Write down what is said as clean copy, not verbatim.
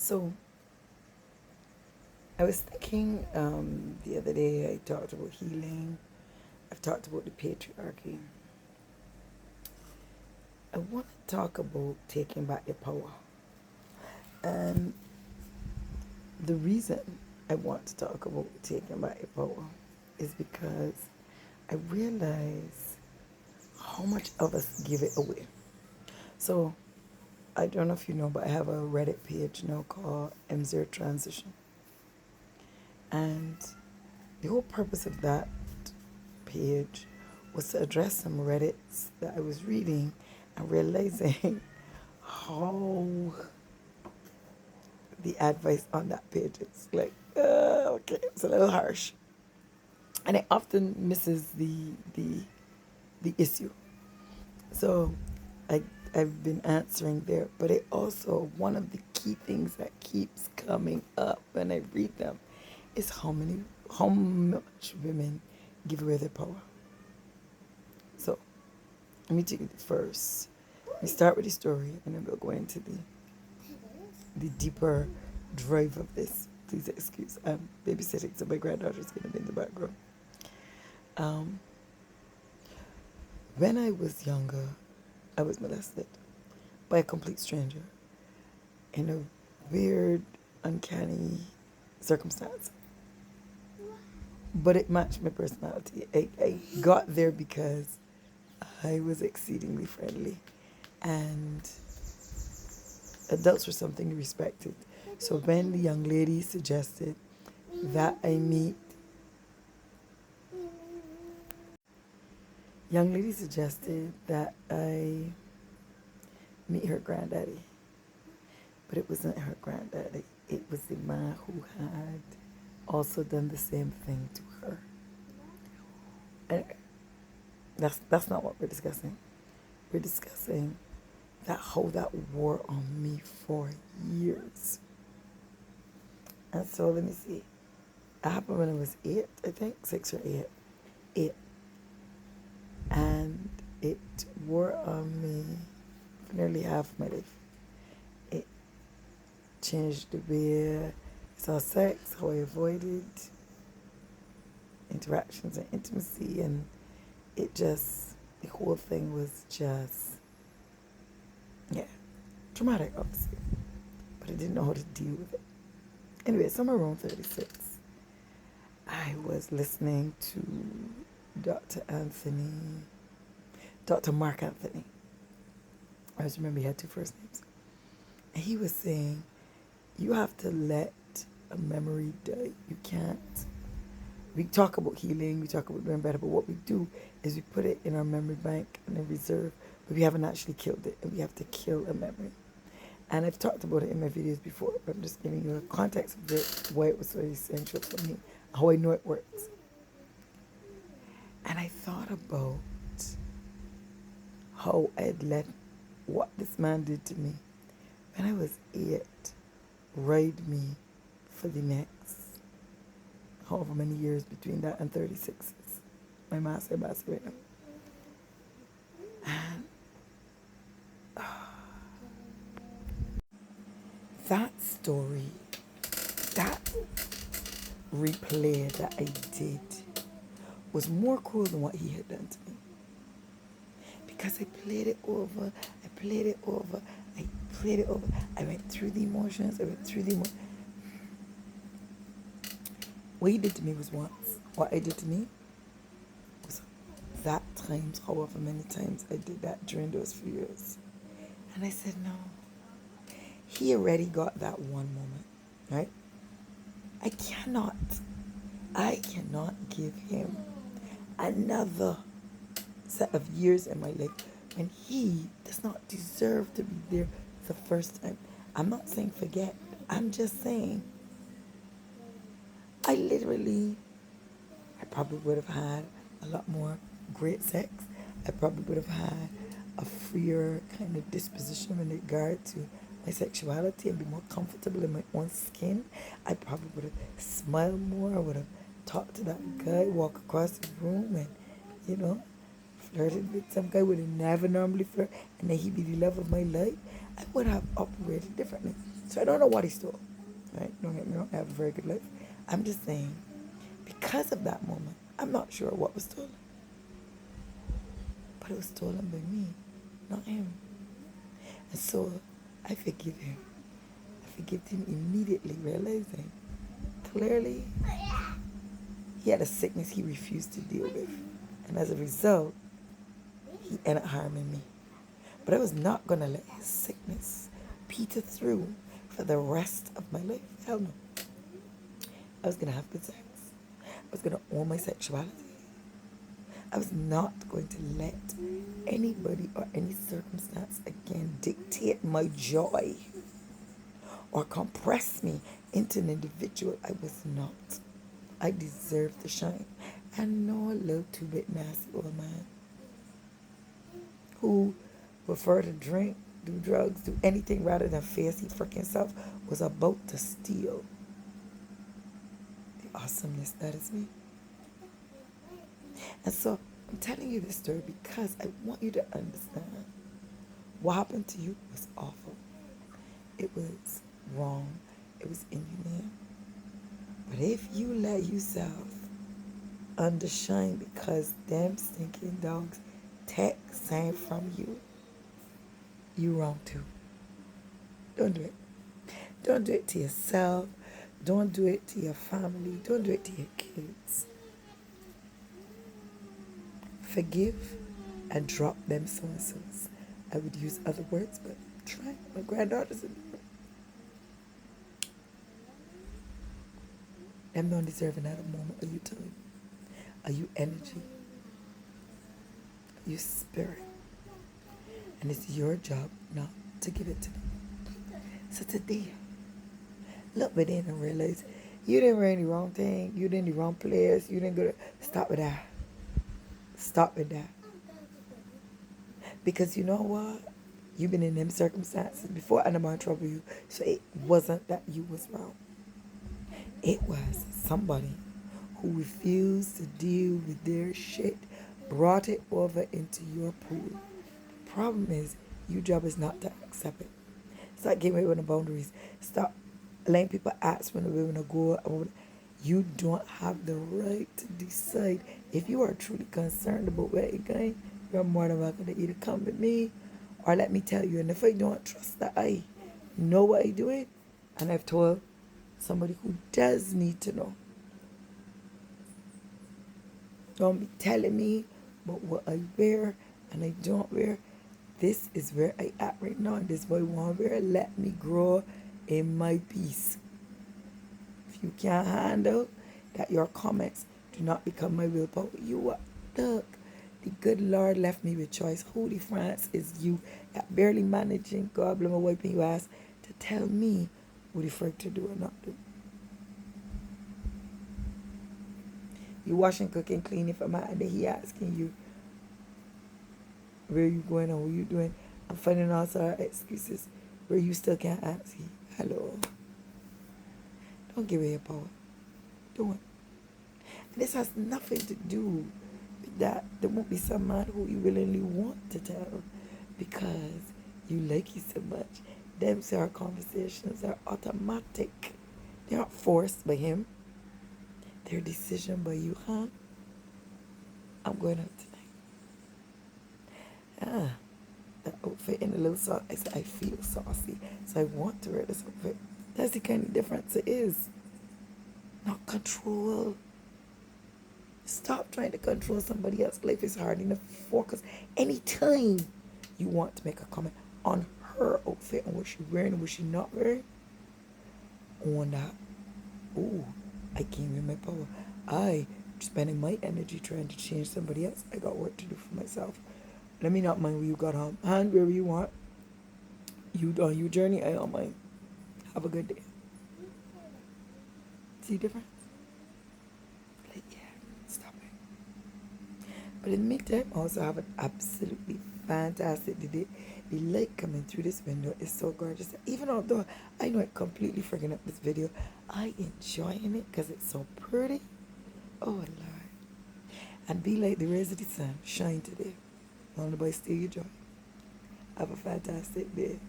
So I was thinking the other day I talked about healing. I've talked about the patriarchy. I want to talk about taking back your power. And the reason I want to talk about taking back your power is because I realize how much of us give it away. So I don't know if you know, but I have a Reddit page now called M0 Transition. And the whole purpose of that page was to address some Reddits that I was reading and realizing how the advice on that page is like, okay, it's a little harsh. And it often misses the issue. So I I've been answering there, but it also one of the key things that keeps coming up when I read them is how much women give away their power. So let me take it first. We start with the story and then we'll go into the deeper drive of this. Please excuse. I'm babysitting, so my granddaughter's gonna be in the background. Um, when I was younger, I was molested by a complete stranger in a weird, uncanny circumstance. But it matched my personality. I got there because I was exceedingly friendly and adults were something to respected. So when the that I meet, young lady suggested that I meet her granddaddy, but it wasn't her granddaddy. It was the man who had also done the same thing to her. Anyway, that's not what we're discussing. We're discussing that how that wore on me for years. And so let me see. It happened when I was 8, I think, 6 or 8. 8. And it wore on me for nearly half my life. It changed the way I saw sex, how I avoided interactions and intimacy, and the whole thing was just, yeah, traumatic, obviously. But I didn't know how to deal with it. Anyway, somewhere around 36, I was listening to Dr. Mark Anthony. I just remember he had 2 first names. And he was saying, you have to let a memory die. You can't. We talk about healing, we talk about doing better, but what we do is we put it in our memory bank and in reserve, but we haven't actually killed it, and we have to kill a memory. And I've talked about it in my videos before, but I'm just giving you a context of it, why it was so essential for me, how I know it works. And I thought about how I had let what this man did to me when I was 8 ride me for the next however many years between that and 36. My master right now. And that story, that replay that I did was more cruel than what he had done to me. Because I played it over, I went through the emotions, What he did to me was once. What I did to me was that times, however many times I did that during those few years. And I said, no. He already got that one moment, right? I cannot give him another set of years in my life when he does not deserve to be there the first time. I'm not saying forget. I'm just saying I probably would have had a lot more great sex. I probably would have had a freer kind of disposition in regard to my sexuality and be more comfortable in my own skin. I probably would have smiled more. I would have talked to that guy, walk across the room and, flirted with some guy would have never normally flirt, and then he'd be the love of my life. I would have operated differently. So I don't know what he stole. Right? Don't get me wrong, I have a very good life. I'm just saying, because of that moment, I'm not sure what was stolen. But it was stolen by me, not him. And so I forgive him. I forgive him immediately, realizing clearly he had a sickness he refused to deal with. And as a result, he ended up harming me. But I was not going to let his sickness peter through for the rest of my life. Hell no. I was going to have good sex. I was going to own my sexuality. I was not going to let anybody or any circumstance again dictate my joy or compress me into an individual I was not. I deserve to shine. And no little two-bit nasty old man who preferred to drink, do drugs, do anything rather than face his freaking self was about to steal the awesomeness that is me. And so I'm telling you this story because I want you to understand what happened to you was awful. It was wrong. It was inhumane. But if you let yourself undershine because them stinking dogs take sign from you, you wrong too. Don't do it. Don't do it to yourself. Don't do it to your family. Don't do it to your kids. Forgive and drop them so-and-sos. I would use other words, but try. My granddaughter's in the room. Them don't deserve another moment of your time. Are you energy? Are you spirit? And it's your job not to give it to them. So today, look within and realize you didn't wear any wrong thing. You didn't do wrong place. You didn't go to... Stop with that. Stop with that. Because you know what? You've been in them circumstances before anybody trouble you. So it wasn't that you was wrong. It was somebody who refused to deal with their shit, brought it over into your pool. The problem is, your job is not to accept it. Start getting away with the boundaries. Stop letting people ask when they're going to go. You don't have the right to decide. If you are truly concerned about where you're going, you're more than welcome to either come with me or let me tell you. And if I don't trust that I know what I'm doing, and I've told somebody who does need to know, don't be telling me about what I wear and I don't wear. This is where I at right now, and this boy want where let me grow in my peace. If you can't handle that your comments do not become my willpower, you are look. The good Lord left me with choice. Holy France is you that barely managing, God bless my wiping your ass, to tell me what the frick to do or not do. You washing, cooking, cleaning for my and then he asking you where you going and what you doing. I'm finding all sorts of excuses where you still can't ask him. Hello. Don't give away your power. Don't. And this has nothing to do with that. There won't be some man who you willingly want to tell because you like you so much. Them sort of conversations are automatic. They're not forced by him. They're decision by you, huh? I'm going out tonight. That outfit in a little sauce. I feel saucy, so I want to wear this outfit. That's the kind of difference it is. Not control. Stop trying to control somebody else's life. It's hard enough focus. Anytime you want to make a comment on her outfit and what she's wearing and what she's not wearing, on that, ooh, I came in my power. I spending my energy trying to change somebody else. I got work to do for myself. Let me not mind where you got home. Hand wherever you want. You on your journey, I on mine. Have a good day. See the difference? Like, yeah, stop it. But in the meantime, also have an absolutely fantastic day. The light coming through this window is so gorgeous. Even although I know it completely freaking up this video, I enjoying it because it's so pretty. Oh, Lord. And be like the rays of the sun. Shine today. Don't nobody steal your joy. Have a fantastic day.